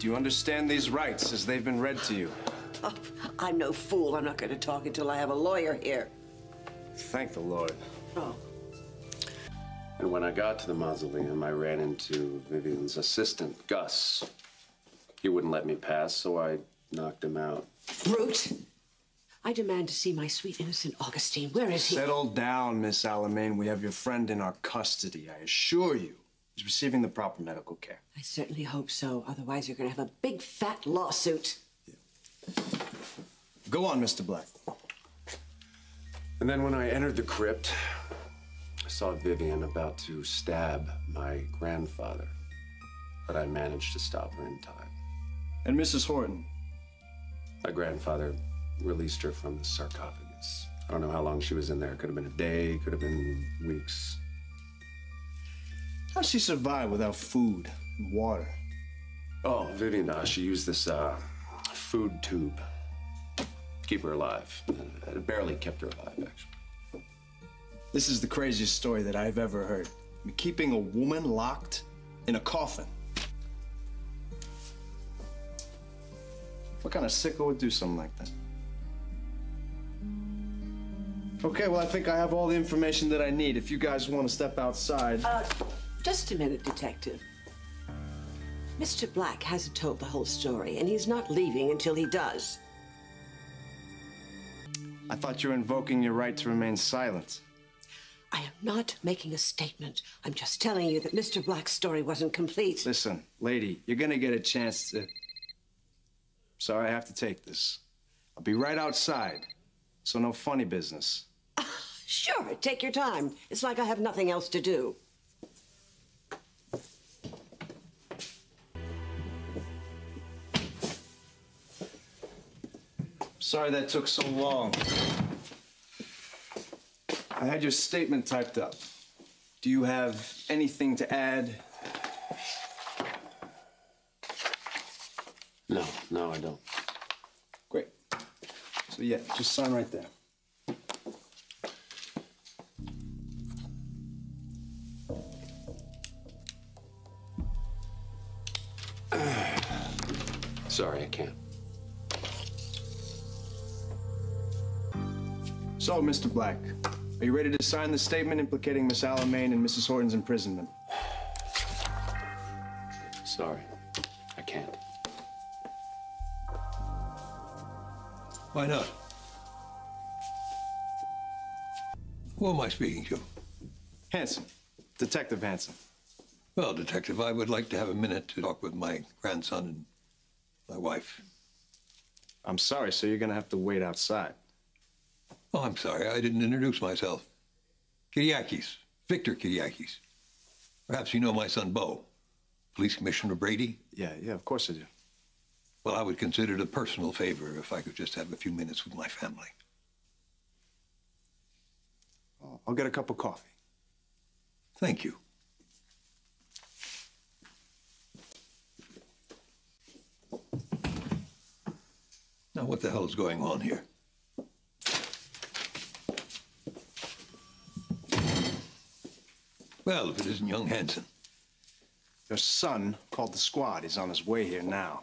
Do you understand these rights as they've been read to you? Oh, I'm no fool. I'm not going to talk until I have a lawyer here. Thank the Lord. Oh. And when I got to the mausoleum, I ran into Vivian's assistant, Gus. He wouldn't let me pass, so I knocked him out. Brute! I demand to see my sweet, innocent Augustine. Where is he? Settle down, Miss Alamein. We have your friend in our custody. I assure you, he's receiving the proper medical care. I certainly hope so. Otherwise, you're going to have a big, fat lawsuit. Yeah. Go on, Mr. Black. And then when I entered the crypt, I saw Vivian about to stab my grandfather. But I managed to stop her in time. And Mrs. Horton? My grandfather released her from the sarcophagus. I don't know how long she was in there. It could have been a day, could have been weeks. How'd she survive without food and water? Oh, Vivian, she used this food tube to keep her alive. It barely kept her alive, actually. This is the craziest story that I've ever heard. I mean, keeping a woman locked in a coffin. What kind of sicko would do something like that? Okay, well, I think I have all the information that I need. If you guys want to step outside. Just a minute, Detective. Mr. Black hasn't told the whole story, and he's not leaving until he does. I thought you were invoking your right to remain silent. I am not making a statement. I'm just telling you that Mr. Black's story wasn't complete. Listen, lady, you're gonna get a chance to... Sorry, I have to take this. I'll be right outside, so no funny business. Sure, take your time. It's like I have nothing else to do. Sorry that took so long. I had your statement typed up. Do you have anything to add? No, I don't. Great. So yeah, just sign right there. Sorry, I can't. So, Mr. Black, are you ready to sign the statement implicating Miss Alamein and Mrs. Horton's imprisonment? Sorry, I can't. Why not? Who am I speaking to? Hanson. Detective Hanson. Well, Detective, I would like to have a minute to talk with my grandson and my wife. I'm sorry, sir. You're gonna have to wait outside. Oh, I'm sorry. I didn't introduce myself. Kiriakis. Victor Kiriakis. Perhaps you know my son, Bo. Police Commissioner Brady? Yeah, of course I do. Well, I would consider it a personal favor if I could just have a few minutes with my family. I'll get a cup of coffee. Thank you. Now, what the hell is going on here? Well, if it isn't young Hanson. Your son called the squad. He's on his way here now.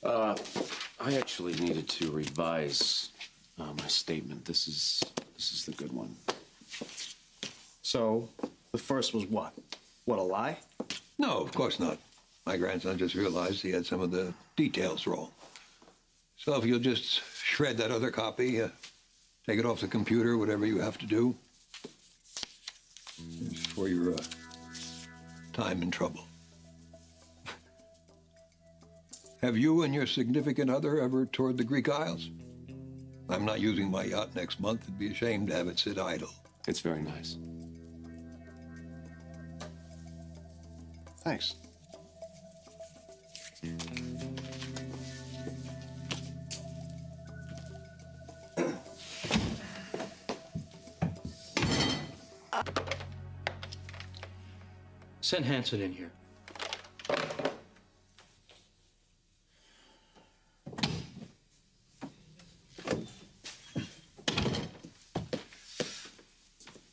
I actually needed to revise my statement. This is the good one. So, the first was what? What, a lie? No, of course not. My grandson just realized he had some of the details wrong. So if you'll just shred that other copy, take it off the computer, whatever you have to do. It's for your time and trouble. Have you and your significant other ever toured the Greek Isles? I'm not using my yacht next month. I'd be ashamed to have it sit idle. It's very nice. Thanks. Send Hanson in here.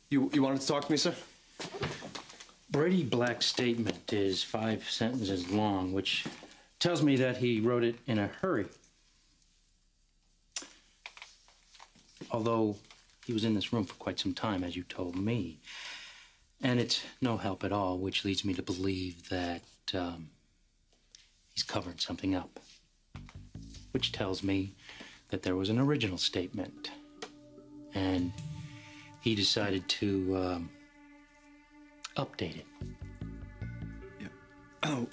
You wanted to talk to me, sir? Brady Black's statement is 5 sentences long, which Tells me that he wrote it in a hurry. Although he was in this room for quite some time, as you told me. And it's no help at all, which leads me to believe that he's covered something up. Which tells me that there was an original statement. And he decided to update it. Yeah.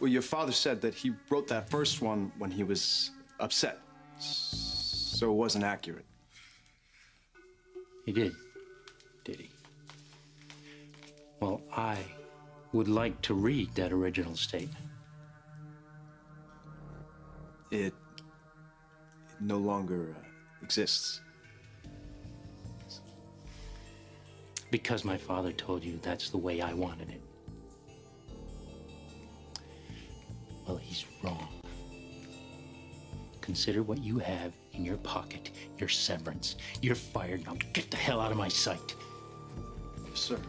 Well, your father said that he wrote that first one when he was upset. So it wasn't accurate. He did he? Well, I would like to read that original statement. It no longer exists. Because my father told you that's the way I wanted it. Well, he's wrong. Consider what you have in your pocket, your severance. You're fired now. Get the hell out of my sight. Yes, sir.